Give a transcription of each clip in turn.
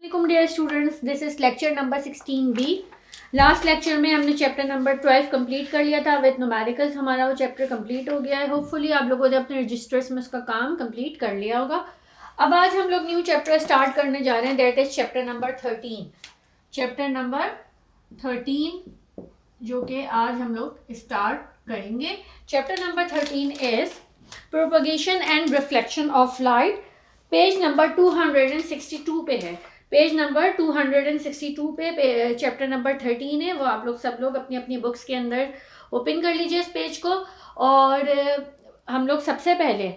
वालेकुम dear students, this is lecture number 16B। Last lecture में हमने चैप्टर नंबर 12 कंप्लीट कर लिया था विद न्यूमेरिकल्स। हमारा वो चैप्टर कंप्लीट हो गया है। होपफुली आप लोगों ने अपने रजिस्टर्स में उसका काम कंप्लीट कर लिया होगा। अब आज हम लोग न्यू चैप्टर स्टार्ट करने जा रहे हैं, that is chapter number 13। Chapter number 13 जो कि आज हम लोग स्टार्ट करेंगे। Chapter number 13 is propagation and reflection of light. Page number 262 पे है। पेज नंबर 262 पे चैप्टर नंबर 13 है। वो आप लोग सब लोग अपनी अपनी बुक्स के अंदर ओपन कर लीजिए इस पेज को। और हम लोग सबसे पहले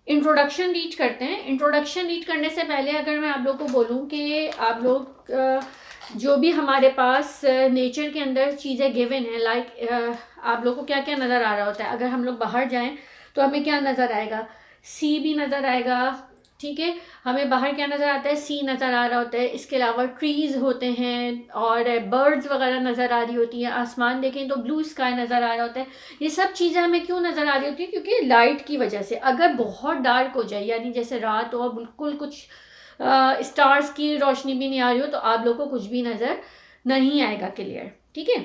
इंट्रोडक्शन रीड करते हैं। इंट्रोडक्शन रीड करने से पहले अगर मैं आप लोग को बोलूँ कि आप लोग जो भी हमारे पास नेचर के अंदर चीज़ें गिवन है, लाइक आप लोग को क्या क्या नज़र आ रहा होता है। अगर हम लोग बाहर जाएं तो हमें क्या नज़र आएगा, सी भी नज़र आएगा, ठीक है। हमें बाहर क्या नज़र आता है, सी नज़र आ रहा होता है। इसके अलावा ट्रीज़ होते हैं और बर्ड्स वगैरह नज़र आ रही होती हैं। आसमान देखें तो ब्लू स्काई नज़र आ रहा होता है। ये सब चीज़ें हमें क्यों नज़र आ रही होती है, क्योंकि लाइट की वजह से। अगर बहुत डार्क हो जाए, यानी जैसे रात हो, बिल्कुल कुछ स्टार्स की रोशनी भी नहीं आ रही हो, तो आप लोग को कुछ भी नज़र नहीं आएगा क्लियर, ठीक है।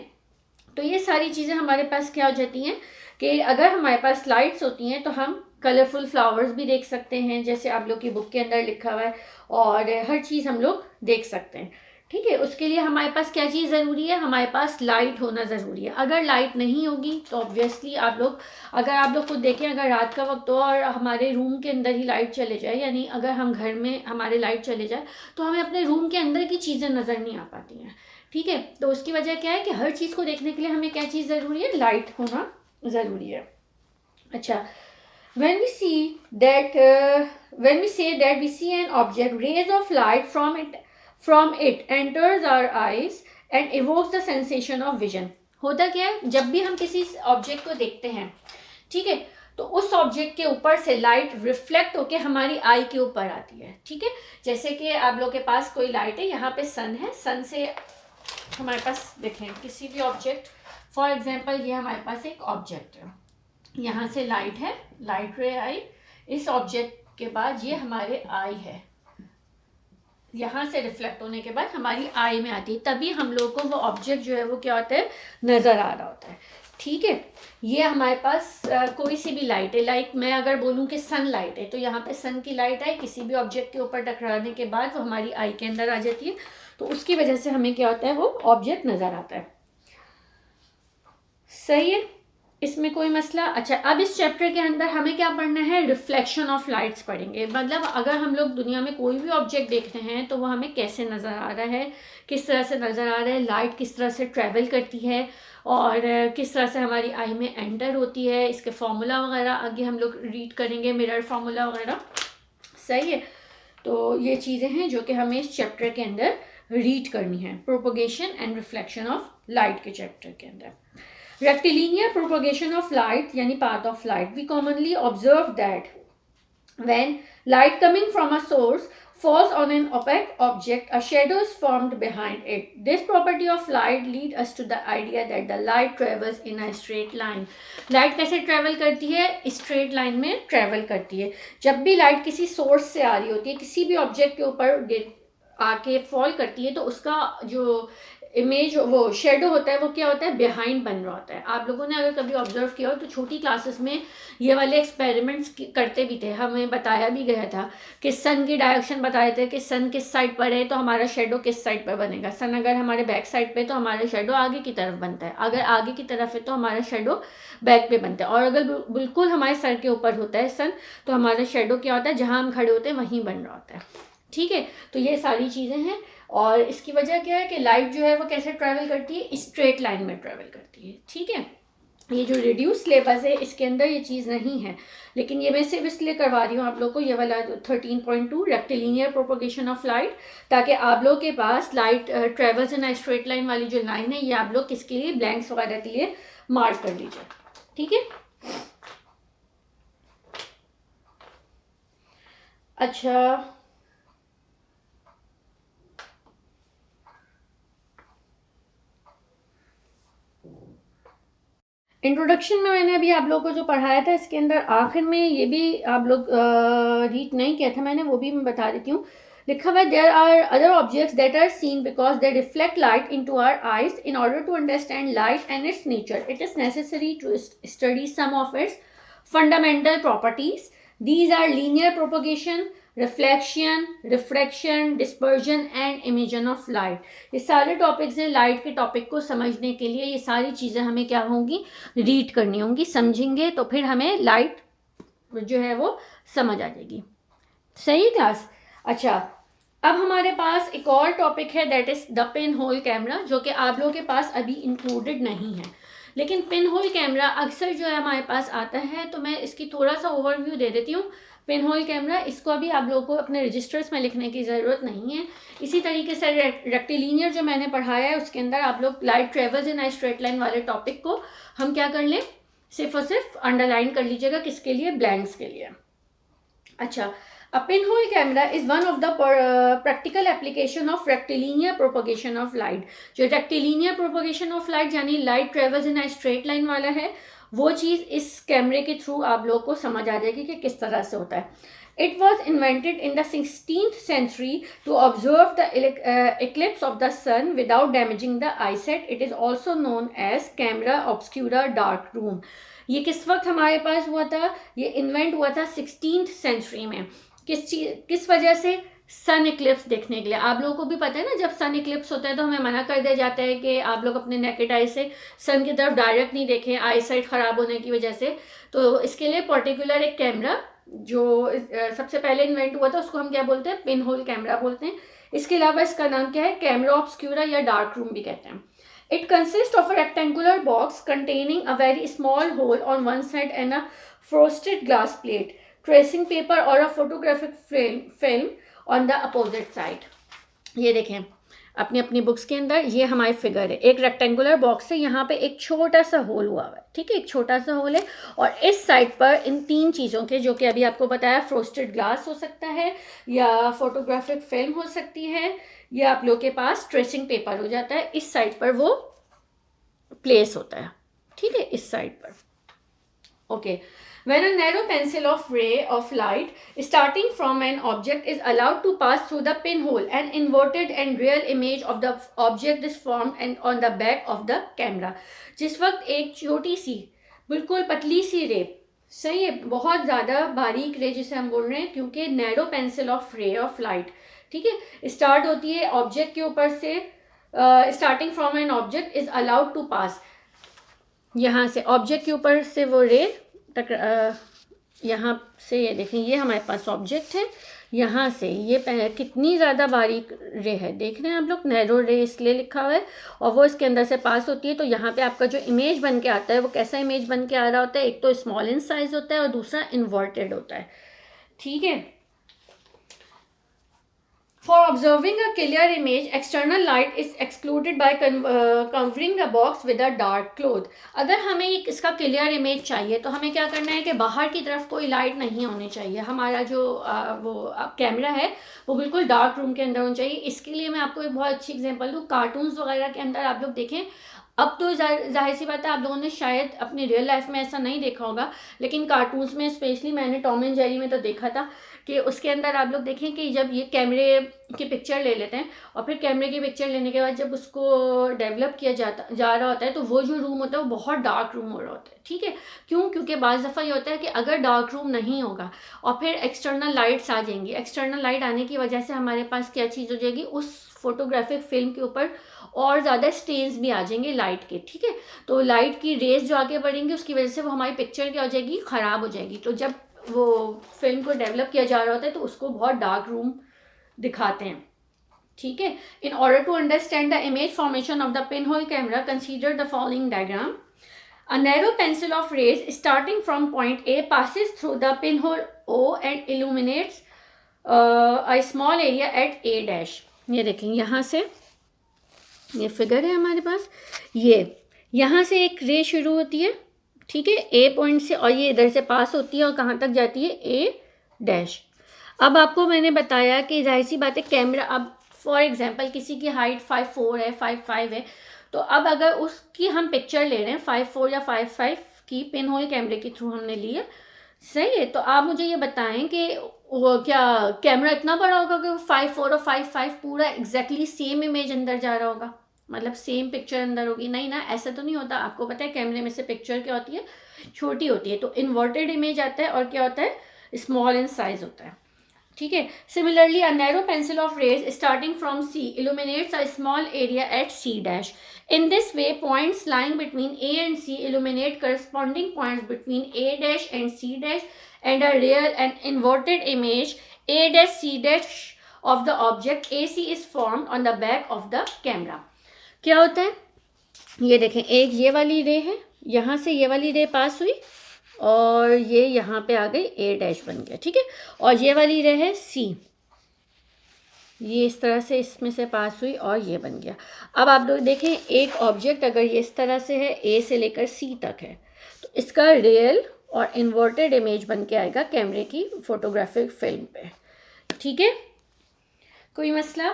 तो ये सारी चीज़ें हमारे पास क्या हो जाती हैं कि अगर हमारे पास लाइट्स होती हैं तो हम कलरफुल फ्लावर्स भी देख सकते हैं, जैसे आप लोग की बुक के अंदर लिखा हुआ है, और हर चीज़ हम लोग देख सकते हैं, ठीक है। उसके लिए हमारे पास क्या चीज़ ज़रूरी है, हमारे पास लाइट होना ज़रूरी है। अगर लाइट नहीं होगी तो ऑब्वियसली आप लोग, अगर आप लोग खुद देखें, अगर रात का वक्त हो और हमारे रूम के अंदर ही लाइट चले जाए, यानी अगर हम घर में हमारे लाइट चले जाए तो हमें अपने रूम के अंदर की चीज़ें नज़र नहीं आ पाती हैं, ठीक है। तो उसकी वजह क्या है कि हर चीज़ को देखने के लिए हमें क्या चीज़ ज़रूरी है, लाइट होना ज़रूरी है। अच्छा, when we see that when we say that we see an object, rays of light from it enters our eyes and evokes the sensation of vision। होता क्या है, जब भी हम किसी ऑब्जेक्ट को देखते हैं, ठीक है, तो उस ऑब्जेक्ट के ऊपर से लाइट रिफ्लेक्ट होके हमारी आई के ऊपर आती है, ठीक है। जैसे कि आप लोग के पास कोई लाइट है, यहाँ पे सन है, सन से हमारे पास देखें किसी भी ऑब्जेक्ट, फॉर एग्जाम्पल ये हमारे पास एक ऑब्जेक्ट है, यहाँ से लाइट है, लाइट रे आई इस ऑब्जेक्ट के बाद ये हमारे आई है, यहाँ से रिफ्लेक्ट होने के बाद हमारी आई में आती है, तभी हम लोग को वो ऑब्जेक्ट जो है वो क्या होता है, नज़र आ रहा होता है, ठीक है। ये हमारे पास कोई सी भी लाइट है, लाइक मैं अगर बोलूँ कि सन लाइट है, तो यहाँ पे सन की लाइट आई किसी भी ऑब्जेक्ट के ऊपर टकराने के बाद वो हमारी आई के अंदर आ जाती है, तो उसकी वजह से हमें क्या होता है, वो ऑब्जेक्ट नज़र आता है, सही है, इसमें कोई मसला। अच्छा, अब इस चैप्टर के अंदर हमें क्या पढ़ना है, रिफ्लेक्शन ऑफ लाइट्स पढ़ेंगे। मतलब अगर हम लोग दुनिया में कोई भी ऑब्जेक्ट देख रहे हैं तो वो हमें कैसे नज़र आ रहा है, किस तरह से नज़र आ रहा है, लाइट किस तरह से ट्रैवल करती है और किस तरह से हमारी आई में एंटर होती है, इसके फार्मूला वगैरह आगे हम लोग रीड करेंगे, मिरर फार्मूला वगैरह, सही है। तो ये चीज़ें हैं जो कि हमें इस चैप्टर के अंदर रीड करनी है, propagation and reflection of light के चैप्टर के अंदर। Rectilinear propagation of light, यानी path of light. We commonly observe that when light coming from a source falls on an opaque object, a shadow is formed behind it. This property of light leads us to the idea that the light travels in a straight line. Light कैसे travel करती है, straight line में travel करती है। जब भी light किसी source से आ रही होती है, किसी भी object के ऊपर आके फॉल करती है, तो उसका जो इमेज, वो शेडो होता है, वो क्या होता है, बिहाइंड बन रहा होता है। आप लोगों ने अगर कभी ऑब्जर्व किया हो तो छोटी क्लासेस में ये वाले एक्सपेरिमेंट्स करते भी थे, हमें बताया भी गया था कि सन की डायरेक्शन बताए थे कि सन किस साइड पर है तो हमारा शेडो किस साइड पर बनेगा। सन अगर हमारे बैक साइड पे तो हमारा शेडो आगे की तरफ बनता है, अगर आगे की तरफ है तो हमारा शेडो बैक पे बनता है, और अगर बिल्कुल हमारे सर के ऊपर होता है सन तो हमारा शेडो क्या होता है, जहाँ हम खड़े होते हैं वहीं बन रहा होता है, ठीक है। तो ये सारी चीज़ें हैं, और इसकी वजह क्या है कि लाइट जो है वो कैसे ट्रैवल करती है, स्ट्रेट लाइन में ट्रैवल करती है, ठीक है। ये जो रिड्यूस सिलेबस है इसके अंदर ये चीज़ नहीं है, लेकिन ये मैं सिर्फ इसलिए करवा रही हूँ आप लोग को, ये वाला 13.2 रेक्टिलिनियर प्रोपोगेशन ऑफ लाइट, ताकि आप लोग के पास light travels in straight line वाली जो लाइन है ये आप लोग किसके लिए, ब्लैंक्स वगैरह के लिए मार्क कर लीजिए, ठीक है। अच्छा, इंट्रोडक्शन में मैंने अभी आप लोगों को जो पढ़ाया था, इसके अंदर आखिर में ये भी आप लोग रीड नहीं किया था मैंने, वो भी मैं बता देती हूँ लिखा हुआ है there are other objects that are seen because they reflect light into our eyes in order to understand light and its nature it is necessary to study some of its fundamental properties. These are linear propagation, reflection, refraction, dispersion and emission of light. ये सारे topics हैं light के topic को समझने के लिए. ये सारी चीज़ें हमें क्या होंगी, रीड करनी होंगी. समझेंगे तो फिर हमें लाइट जो है वो समझ आ जाएगी. सही क्लास. अच्छा, अब हमारे पास एक और टॉपिक है that is the pinhole camera, जो कि आप लोगों के पास अभी इंक्लूडेड नहीं है. लेकिन पिन होल कैमरा अक्सर जो है हमारे पास आता है, तो मैं इसकी थोड़ा सा ओवरव्यू दे देती हूँ. पिन होल कैमरा, इसको अभी आप लोगों को अपने रजिस्टर्स में लिखने की ज़रूरत नहीं है. इसी तरीके से रेक्टिलिनियर जो मैंने पढ़ाया है उसके अंदर आप लोग light travels in a straight line वाले टॉपिक को हम क्या कर लें, सिर्फ और सिर्फ अंडरलाइन कर लीजिएगा. किसके लिए, ब्लैंक्स के लिए. अच्छा, a pinhole camera is one of the practical application of rectilinear propagation of light. जो rectilinear propagation of light यानी light travels in a straight line वाला है, वो चीज़ इस कैमरे के थ्रू आप लोग को समझ आ जाएगी कि किस तरह से होता है. It was invented in the 16th century to observe the eclipse of the sun without damaging the eyesight. It is also known as camera obscura dark room. ये किस वक्त हमारे पास हुआ था, ये इन्वेंट हुआ था 16th सेंचुरी में. किस वजह से, सन इक्लिप्स देखने के लिए. आप लोगों को भी पता है ना, जब सन इक्लिप्स होता है तो हमें मना कर दिया जाता है कि आप लोग अपने नेकेड आई से सन की तरफ डायरेक्ट नहीं देखें, आई साइट ख़राब होने की वजह से. तो इसके लिए पर्टिकुलर एक कैमरा जो सबसे पहले इन्वेंट हुआ था उसको हम क्या बोलते हैं, पिन होल कैमरा बोलते हैं. इसके अलावा इसका नाम क्या है, कैमरा ऑब्सक्यूरा या डार्क रूम भी कहते हैं. It consists of a rectangular box containing a very small hole on one side and a frosted glass plate, tracing paper or a photographic film on the opposite side. ये देखें अपनी अपनी books के अंदर, ये हमारी फिगर है. एक रेक्टेंगुलर बॉक्स है, यहाँ पे एक छोटा सा होल हुआ हुआ है. ठीक है, एक छोटा सा होल है और इस साइड पर इन तीन चीज़ों के, जो कि अभी आपको बताया, फ्रोस्टेड ग्लास हो सकता है या फोटोग्राफिक फिल्म हो सकती है या आप लोग के पास ट्रेसिंग पेपर हो जाता है, इस साइड पर वो प्लेस होता है. ठीक है, इस साइड पर. Okay. When a narrow pencil of ray of light starting from an object is allowed to pass through the pinhole, an inverted and real image of the object is formed and on the back of the camera. जिस वक्त एक छोटी सी बिल्कुल पतली सी रे, सही है, बहुत ज़्यादा बारीक रे जिसे हम बोल रहे हैं, क्योंकि narrow pencil of ray of light, ठीक है, स्टार्ट होती है ऑब्जेक्ट के ऊपर से. Starting from an object is allowed to pass, यहाँ से ऑब्जेक्ट के ऊपर से वो रे तक, यहाँ से ये देखें, ये हमारे पास ऑब्जेक्ट है, यहाँ से ये कितनी ज़्यादा बारीक रे है, देख रहे हैं आप लोग, नैरो रे इसलिए लिखा हुआ है, और वो इसके अंदर से पास होती है. तो यहाँ पे आपका जो इमेज बन के आता है वो कैसा इमेज बन के आ रहा होता है, एक तो स्मॉल इन साइज होता है और दूसरा इन्वर्टेड होता है. ठीक है. For observing a clear image, external light is excluded by covering the box with a dark cloth. अगर हमें इसका क्लियर इमेज चाहिए तो हमें क्या करना है कि बाहर की तरफ कोई लाइट नहीं होनी चाहिए. हमारा जो वो कैमरा है वो बिल्कुल डार्क रूम के अंदर होना चाहिए. इसके लिए मैं आपको एक बहुत अच्छी एग्जांपल दूँ. कार्टून्स वगैरह के अंदर आप लोग देखें, अब तो जाहिर सी बात है आप लोगों ने शायद अपनी रियल लाइफ में ऐसा नहीं देखा होगा, लेकिन कार्टून्स में स्पेशली मैंने टॉम एंड जेरी में तो देखा था कि उसके अंदर आप लोग देखें कि जब ये कैमरे की पिक्चर ले लेते हैं और फिर कैमरे की पिक्चर लेने के बाद जब उसको डेवलप किया जा रहा होता है तो वो जो रूम होता है वो बहुत डार्क रूम हो रहा होता है. ठीक है, क्यों? क्योंकि बाज़ दफ़ा ये होता है कि अगर डार्क रूम नहीं होगा और फिर एक्सटर्नल लाइट्स आ जाएंगी, एक्सटर्नल लाइट आने की वजह से हमारे पास क्या चीज़ हो जाएगी, उस फोटोग्राफिक फिल्म के ऊपर और ज़्यादा स्टेन्स भी आ जाएंगे लाइट के. ठीक है, तो लाइट की रेज जो आगे बढ़ेंगी उसकी वजह से वो हमारी पिक्चर क्या हो जाएगी, ख़राब हो जाएगी. तो जब वो फिल्म को डेवलप किया जा रहा होता है तो उसको बहुत डार्क रूम दिखाते हैं. ठीक है. In order to understand the image formation of the pinhole camera, consider the following diagram. A narrow pencil of rays starting from point A passes through the pinhole O and illuminates a small area at A dash. ये देखें, यहाँ से ये figure है हमारे पास, ये यहाँ से एक रे शुरू होती है. ठीक है, ए पॉइंट से, और ये इधर से पास होती है और कहाँ तक जाती है, ए डैश. अब आपको मैंने बताया कि जाहिर सी बात है कैमरा, अब फॉर एग्जांपल किसी की हाइट 5'4" है, 5'5" है, तो अब अगर उसकी हम पिक्चर ले रहे हैं 5'4" या 5'5" की पिन होल कैमरे के थ्रू हमने ली है, सही है, तो आप मुझे ये बताएं कि वो क्या कैमरा इतना बड़ा होगा कि 5.4 और 5.5 पूरा एग्जैक्टली सेम इमेज अंदर जा रहा होगा, मतलब सेम पिक्चर अंदर होगी? नहीं ना, ऐसा तो नहीं होता। आपको पता है कैमरे में से पिक्चर क्या होती है, छोटी होती है, तो इन्वर्टेड इमेज आता है, और क्या होता है, स्मॉल इन साइज होता है। ठीक है। Similarly a narrow pencil of rays starting from C illuminates a small area at C dash. In this way, points lying between A and C illuminate corresponding points between A dash and C dash, and a real and inverted image A dash C dash of the object AC is formed on the back of the camera. क्या होता है, ये देखें, एक ये वाली रे है, यहाँ से ये वाली रे पास हुई और ये यहाँ पे आ गई, ए डैश बन गया। ठीक है, और ये वाली रे है सी, ये इस तरह से इसमें से पास हुई और ये बन गया। अब आप लोग देखें, एक ऑब्जेक्ट अगर ये इस तरह से है, ए से लेकर सी तक है, तो इसका रियल और इन्वर्टेड इमेज बन के आएगा कैमरे की फोटोग्राफिक फिल्म पे। ठीक है, कोई मसला?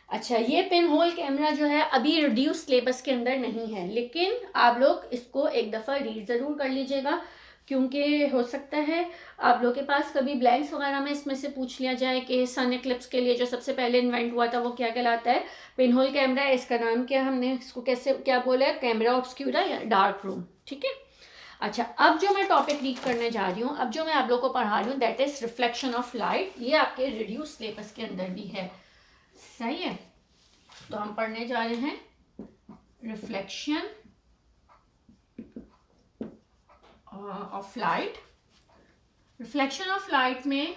अच्छा, ये पिन होल कैमरा जो है अभी रिड्यूस सिलेबस के अंदर नहीं है, लेकिन आप लोग इसको एक दफ़ा रीड ज़रूर कर लीजिएगा, क्योंकि हो सकता है आप लोग के पास कभी ब्लैंक्स वगैरह में इसमें से पूछ लिया जाए कि सन एक्लिप्स के लिए जो सबसे पहले इन्वेंट हुआ था वो क्या कहलाता है। पिन होल कैमरा है, इसका नाम क्या, हमने इसको कैसे क्या बोला है, कैमरा ऑब्सक्यूरा या डार्क रूम। ठीक है। अच्छा, अब जो मैं टॉपिक रीड करने जा रही हूँ, अब जो मैं आप लोग को पढ़ा रही हूँ, that is reflection of light. ये आपके रिड्यूस सिलेबस के अंदर भी है, सही है। तो हम पढ़ने जा रहे हैं reflection of light. Reflection of light में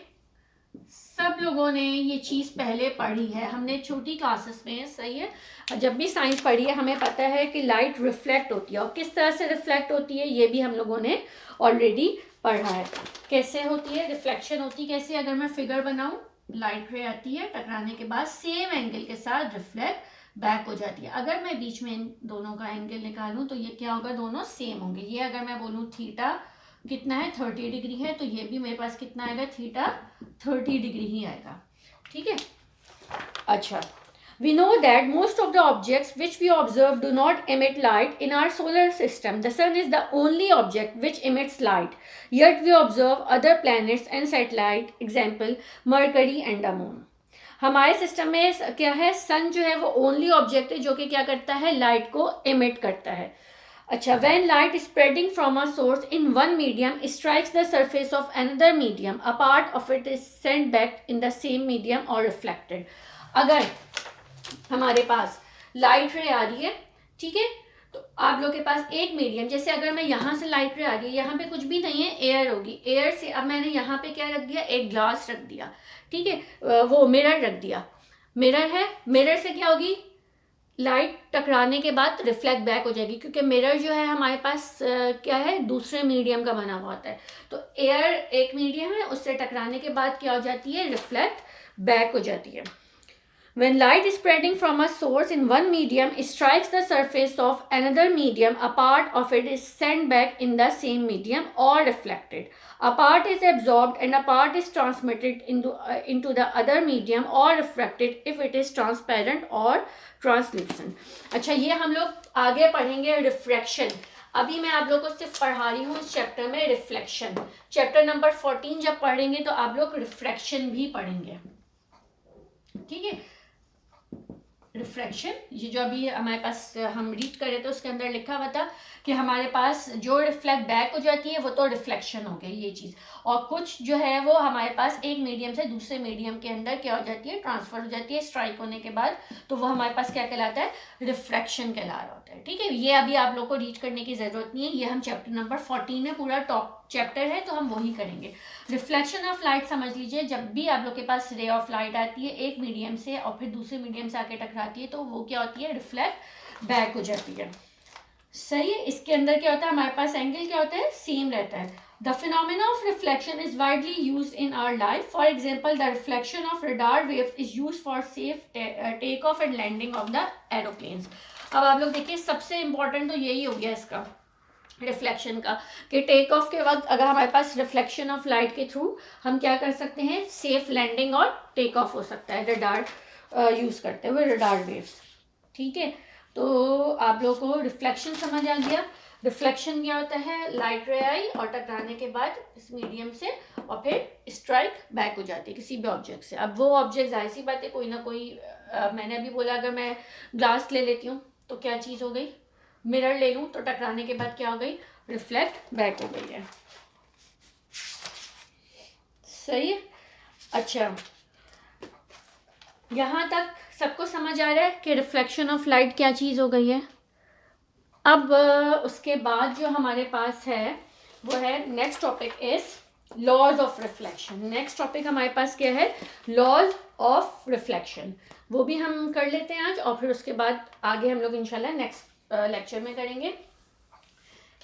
सब लोगों ने ये चीज़ पहले पढ़ी है, हमने छोटी क्लासेस में, सही है। जब भी साइंस पढ़ी है हमें पता है कि लाइट रिफ्लेक्ट होती है, और किस तरह से रिफ्लेक्ट होती है ये भी हम लोगों ने ऑलरेडी पढ़ा है। कैसे होती है रिफ्लेक्शन, होती कैसे, अगर मैं फिगर बनाऊं, लाइट रे आती है, टकराने के बाद सेम एंगल के साथ रिफ्लेक्ट बैक हो जाती है। अगर मैं बीच में इन दोनों का एंगल निकालूं तो ये क्या होगा, दोनों सेम होंगे। ये अगर मैं बोलूं थीटा कितना है, 30 डिग्री है, तो ये भी मेरे पास कितना आएगा, थीटा 30 डिग्री ही आएगा। ठीक है। अच्छा, we know that most of the objects which we observe do not emit light in our solar system. The sun is the only object which emits light, yet we observe other planets and satellites, example Mercury and the moon. हमारे system में क्या है, सन जो है वो only object है जो कि क्या करता है, लाइट को एमिट करता है। अच्छा, when light is spreading from a source in one medium strikes the surface of another medium, a part of it is sent back in the same medium or reflected. अगर हमारे पास light रे आ रही है, ठीक है, तो आप लोग के पास एक मीडियम, जैसे अगर मैं यहाँ से लाइट रे आ रही है, यहाँ पे कुछ भी नहीं है, एयर होगी, एयर से अब मैंने यहाँ पे क्या रख दिया, एक ग्लास रख दिया, ठीक है, वो मिरर रख दिया, मिरर है, मिरर से क्या होगी, लाइट टकराने के बाद रिफ्लेक्ट बैक हो जाएगी, क्योंकि मिरर जो है हमारे पास क्या है, दूसरे मीडियम का बना हुआ होता है। तो एयर एक मीडियम है, उससे टकराने के बाद क्या हो जाती है, रिफ्लेक्ट बैक हो जाती है। When light is spreading from a source in one medium strikes the surface of another medium, a part of it is sent back in the same medium or reflected. A part is absorbed and a part is transmitted into the other medium or refracted if it is transparent or translucent. अच्छा, ये हम लोग आगे पढ़ेंगे refraction. अभी मैं आप लोगों को सिर्फ पढ़ा रही हूँ इस चैप्टर में रिफ्लेक्शन। चैप्टर नंबर 14 जब पढ़ेंगे तो आप लोग रिफ्रैक्शन भी पढ़ेंगे। ठीक है, रिफ्रैक्शन, ये जो अभी हमारे पास हम रीड कर रहे थे उसके अंदर लिखा हुआ था कि हमारे पास जो रिफ्लेक्ट बैक हो जाती है वो तो रिफ्लेक्शन हो गई ये चीज़, और कुछ जो है वो हमारे पास एक मीडियम से दूसरे मीडियम के अंदर क्या हो जाती है, ट्रांसफर हो जाती है स्ट्राइक होने के बाद, तो वो हमारे पास क्या कहलाता है, रिफ्रैक्शन कहला रहा होता है। ठीक है, ये अभी आप लोग को रीड करने की ज़रूरत नहीं है, ये हम चैप्टर नंबर 14 में पूरा टॉप चैप्टर है तो हम वही करेंगे। रिफ्लेक्शन ऑफ लाइट समझ लीजिए, जब भी आप लोग के पास रे ऑफ लाइट आती है एक मीडियम से और फिर दूसरे मीडियम से आके टकराती है तो वो क्या होती है, रिफ्लेक्ट बैक हो जाती है। सही है, इसके अंदर क्या होता है, हमारे पास एंगल क्या होता है, सेम रहता है। The phenomena of reflection is widely used in our life. For example, the reflection of radar waves is used for safe take off and landing of the aeroplanes. अब आप लोग देखिए, सबसे इंपॉर्टेंट तो यही हो गया इसका रिफ्लेक्शन का, कि टेक ऑफ के वक्त अगर हमारे पास रिफ्लेक्शन ऑफ लाइट के थ्रू हम क्या कर सकते हैं, सेफ लैंडिंग और टेक ऑफ हो सकता है रडार यूज़ करते हुए, रडार वेव्स। ठीक है, तो आप लोगों को रिफ्लेक्शन समझ आ गया। रिफ्लेक्शन क्या होता है, लाइट रे आई और टकराने के बाद इस मीडियम से और फिर स्ट्राइक बैक हो जाती है किसी भी ऑब्जेक्ट से। अब वो ऑब्जेक्ट जाहिर सी बात है कोई ना कोई, मैंने अभी बोला अगर मैं ग्लास ले लेती हूँ तो क्या चीज़ हो गई, मिरर ले लूँ तो टकराने के बाद क्या हो गई, रिफ्लेक्ट बैक हो गई है। सही है। अच्छा, यहाँ तक सबको समझ आ रहा है कि रिफ्लेक्शन ऑफ लाइट क्या चीज़ हो गई है। अब उसके बाद जो हमारे पास है वो है next topic is laws of reflection. Next topic हमारे पास क्या है, लॉज ऑफ रिफ्लेक्शन। वो भी हम कर लेते हैं आज और फिर उसके बाद आगे हम लोग इंशाल्लाह नेक्स्ट लेक्चर में करेंगे।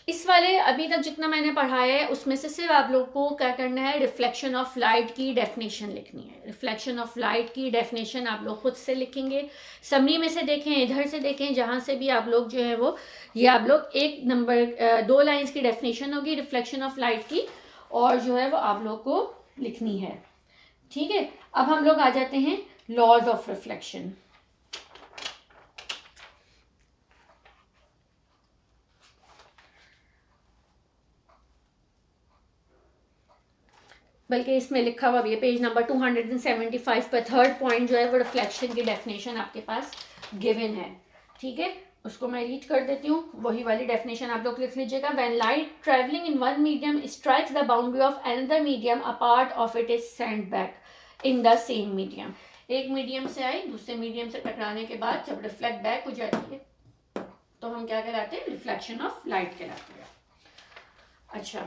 इस वाले अभी तक जितना मैंने पढ़ाया है उसमें से सिर्फ आप लोग को क्या करना है, रिफ्लेक्शन ऑफ लाइट की डेफिनेशन लिखनी है। रिफ्लेक्शन ऑफ लाइट की डेफिनेशन आप लोग खुद से लिखेंगे, समरी में से देखें, इधर से देखें, जहाँ से भी आप लोग जो है वो, ये आप लोग एक नंबर 2 लाइन्स की डेफिनेशन होगी रिफ्लेक्शन ऑफ लाइट की और जो है वो आप लोग को लिखनी है। ठीक है, अब हम लोग आ जाते हैं लॉज ऑफ रिफ्लेक्शन। बल्कि इसमें लिखा हुआ भी है पेज नंबर 275 पर, थर्ड पॉइंट जो है वो रिफ्लेक्शन की डेफिनेशन आपके पास गिवन है। ठीक है, उसको मैं रीड कर देती हूँ, वही वाली डेफिनेशन आप लोग लिख लीजिएगा। When light travelling in one medium strikes the boundary of another medium, a part of it is sent back in the same medium. एक मीडियम से आई दूसरे मीडियम से टकराने के बाद जब रिफ्लेक्ट बैक हो जाती है तो हम क्या कहलाते हैं, रिफ्लेक्शन ऑफ लाइट कहलाते हैं। अच्छा,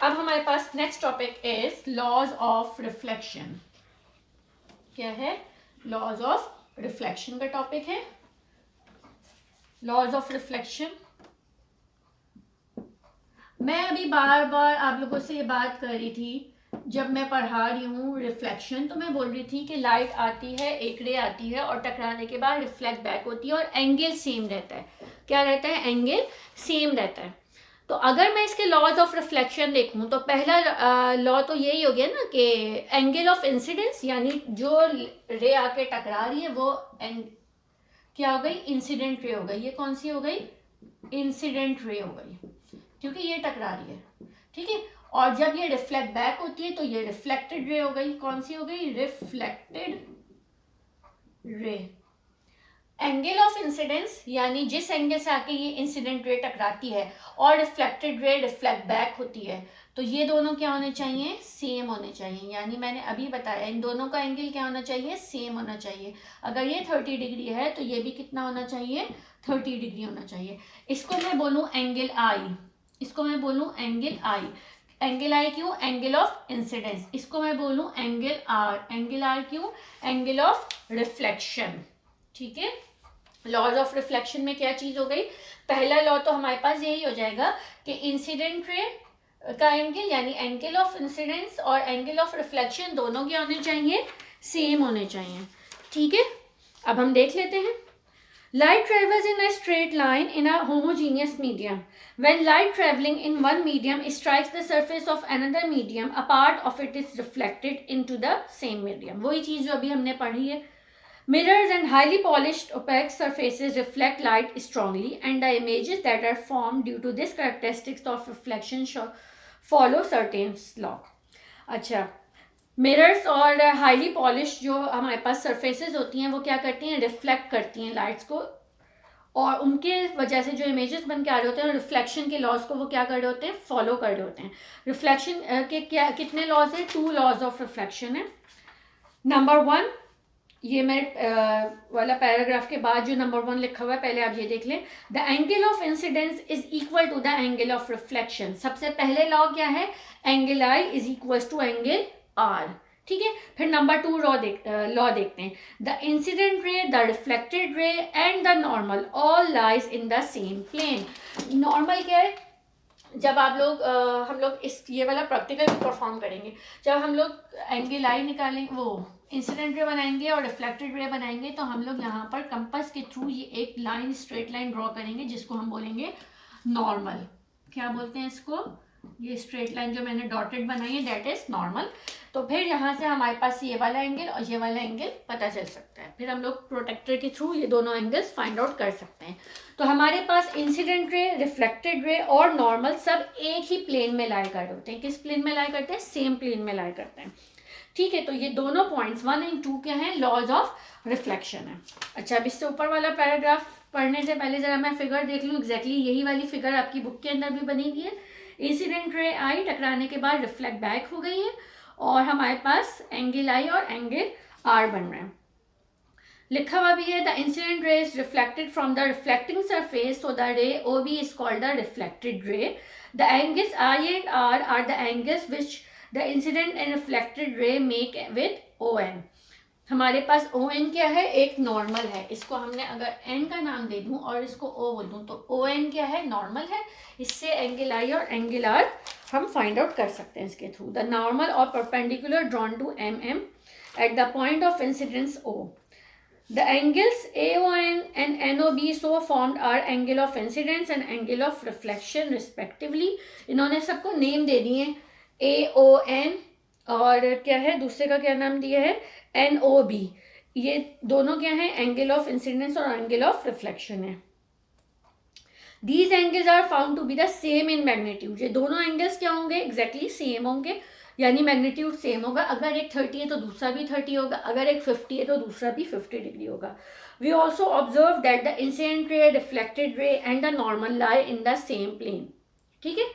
अब हमारे पास next topic is laws of reflection. क्या है, लॉज ऑफ रिफ्लेक्शन का टॉपिक है। लॉज ऑफ रिफ्लेक्शन, मैं अभी बार बार आप लोगों से ये बात कर रही थी जब मैं पढ़ा रही हूँ रिफ्लेक्शन, तो मैं बोल रही थी कि लाइट आती है, एक रे आती है और टकराने के बाद रिफ्लेक्ट बैक होती है और एंगल सेम रहता है। क्या रहता है, एंगल सेम रहता है। तो अगर मैं इसके लॉज ऑफ रिफ्लेक्शन देखूं तो पहला लॉ तो यही हो गया ना कि एंगल ऑफ इंसिडेंस, यानी जो रे आके टकरा रही है वो क्या हो गई, इंसिडेंट रे हो गई। ये कौन सी हो गई, इंसिडेंट रे हो गई, क्योंकि ये टकरा रही है। ठीक है, और जब ये रिफ्लेक्ट बैक होती है तो ये रिफ्लेक्टेड रे हो गई। कौन सी हो गई, reflected ray. Angle of incidence यानी जिस एंगल से आके ये इंसिडेंट रे टकराती है और रिफ्लेक्टेड रे रिफ्लेक्ट बैक होती है, तो ये दोनों क्या होने चाहिए, सेम होने चाहिए। यानी मैंने अभी बताया इन दोनों का एंगल क्या होना चाहिए, सेम होना चाहिए। अगर ये 30 डिग्री है तो ये भी कितना होना चाहिए, 30 डिग्री होना चाहिए। इसको मैं बोलूँ एंगल आई, इसको मैं बोलूँ एंगल आई। एंगल आई क्यों, एंगल ऑफ इंसिडेंस। इसको मैं बोलूँ एंगल आर, एंगल आर क्यों, एंगल ऑफ रिफ्लेक्शन। ठीक है, लॉज ऑफ रिफ्लेक्शन में क्या चीज हो गई, पहला लॉ तो हमारे पास यही हो जाएगा कि इंसिडेंट रे का एंगल यानी एंगल ऑफ इंसिडेंस और एंगल ऑफ रिफ्लेक्शन दोनों क्या होने चाहिए, सेम होने चाहिए। ठीक है, अब हम देख लेते हैं। Light travels in a straight line in a homogeneous medium. When light traveling in one medium strikes the surface of another medium, a part of it is reflected into the same medium. वही चीज जो अभी हमने पढ़ी है। Mirrors and highly polished opaque surfaces reflect light strongly, and the images that are formed due to this characteristics of reflection follow certain law. अच्छा, mirrors और highly polish जो हमारे पास सरफेसेस होती हैं वो क्या करती हैं, रिफ्लेक्ट करती हैं लाइट्स को, और उनके वजह से जो इमेजेस बन के आ रहे होते हैं रिफ्लेक्शन के लॉज को वो क्या कर रहे होते हैं, फॉलो कर रहे होते हैं। रिफ्लेक्शन के क्या कितने लॉज है, 2 लॉज ऑफ रिफ्लेक्शन है। नंबर 1, ये मेरे वाला पैराग्राफ के बाद जो नंबर 1 लिखा हुआ है पहले आप ये देख लें। The angle of incidence is equal to the angle of reflection. सबसे पहले लॉ क्या है, angle I is equal to angle R. ठीक है, फिर नंबर 2 लॉ देखते हैं। The incident ray, the reflected ray and the normal all lies in the same plane. Normal क्या है, जब आप लोग हम लोग इस ये वाला प्रैक्टिकल परफॉर्म करेंगे, जब हम लोग एंगल आई निकालेंगे, वो इंसिडेंट रे बनाएंगे और रिफ्लेक्टेड रे बनाएंगे, तो हम लोग यहाँ पर कंपास के थ्रू ये एक लाइन, स्ट्रेट लाइन ड्रॉ करेंगे जिसको हम बोलेंगे नॉर्मल। क्या बोलते हैं इसको, ये स्ट्रेट लाइन जो मैंने डॉटेड बनाई है दैट इज नॉर्मल। तो फिर यहाँ से हमारे पास ये वाला एंगल और ये वाला एंगल पता चल सकता है, फिर हम लोग प्रोटेक्टर के थ्रू ये दोनों एंगल्स फाइंड आउट कर सकते हैं। तो हमारे पास इंसिडेंट रे, रिफ्लेक्टेड रे और नॉर्मल सब एक ही प्लेन में लाई कर होते हैं। किस प्लेन में लाई करते हैं? सेम प्लेन में लाई करते हैं। ठीक है, तो ये दोनों पॉइंट्स 1 एंड 2 क्या हैं? लॉज ऑफ रिफ्लेक्शन है। अच्छा, अब इससे ऊपर वाला पैराग्राफ पढ़ने से पहले जरा मैं फिगर देख लूँ। एग्जैक्टली यही वाली फिगर आपकी बुक के अंदर भी बनी हुई है। इंसिडेंट रे आई, टकराने के बाद रिफ्लेक्ट बैक हो गई है और हमारे पास एंगल आई और एंगल आर बन रहे हैं। लिखा हुआ भी है the incident ray is reflected from the reflecting surface, so the ray O B is called the reflected ray. The angles I and R the angles which the incident and reflected ray make with O N. हमारे पास O N क्या है? एक normal है। इसको हमने अगर N का नाम दे दूं और इसको ओ बोल दूं तो ओ एन क्या है? नॉर्मल है। इससे एंगल आई और एंगल आर हम फाइंड आउट कर सकते हैं इसके थ्रू। द नॉर्मल और perpendicular drawn to M M at the point of incidence O. The angles AON and NOB so formed are angle of incidence and angle of reflection respectively. इन्होंने सबको name दे दिए AON और क्या है दूसरे का क्या नाम दिया है? NOB। ये दोनों क्या है? एंगल ऑफ इंसिडेंस और एंगल ऑफ रिफ्लेक्शन है। These angles are found to be the same in magnitude। ये दोनों एंगल्स क्या होंगे? एग्जैक्टली सेम होंगे, यानी मैग्नीट्यूड सेम होगा। अगर एक 30 है तो दूसरा भी 30 होगा, अगर एक 50 है तो दूसरा भी 50 डिग्री होगा। We also observe that the incident ray, reflected ray and the normal lie in the same plane. ठीक है,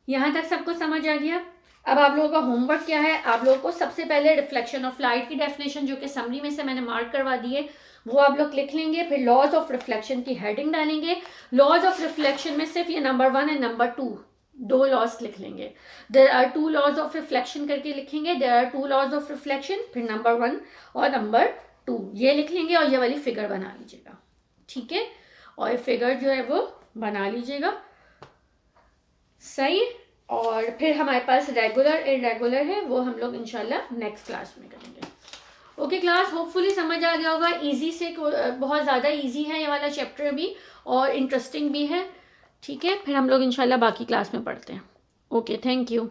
यहाँ तक सबको समझ आ गया। अब आप लोगों का होमवर्क क्या है? आप लोगों को सबसे पहले रिफ्लेक्शन ऑफ लाइट की डेफिनेशन जो कि समरी में से मैंने मार्क करवा दी है वो आप लोग लिख लेंगे। फिर लॉज ऑफ रिफ्लेक्शन की हेडिंग डालेंगे। लॉज ऑफ रिफ्लेक्शन में सिर्फ ये नंबर 1 एंड नंबर 2 दो लॉज लिख लेंगे। There are 2 laws of reflection करके लिखेंगे। There are 2 laws of reflection, फिर नंबर 1 और नंबर 2 ये लिख लेंगे और ये वाली फिगर बना लीजिएगा। ठीक है, और फिगर जो है वो बना लीजिएगा। सही। और फिर हमारे पास रेगुलर इरेगुलर है, वो हम लोग इंशाल्लाह नेक्स्ट क्लास में करेंगे। ओके क्लास, होपफुली समझ आ गया होगा। इजी से बहुत ज़्यादा इजी है ये वाला चैप्टर भी और इंटरेस्टिंग भी है। ठीक है, फिर हम लोग इंशाल्लाह बाकी क्लास में पढ़ते हैं। Okay, thank you.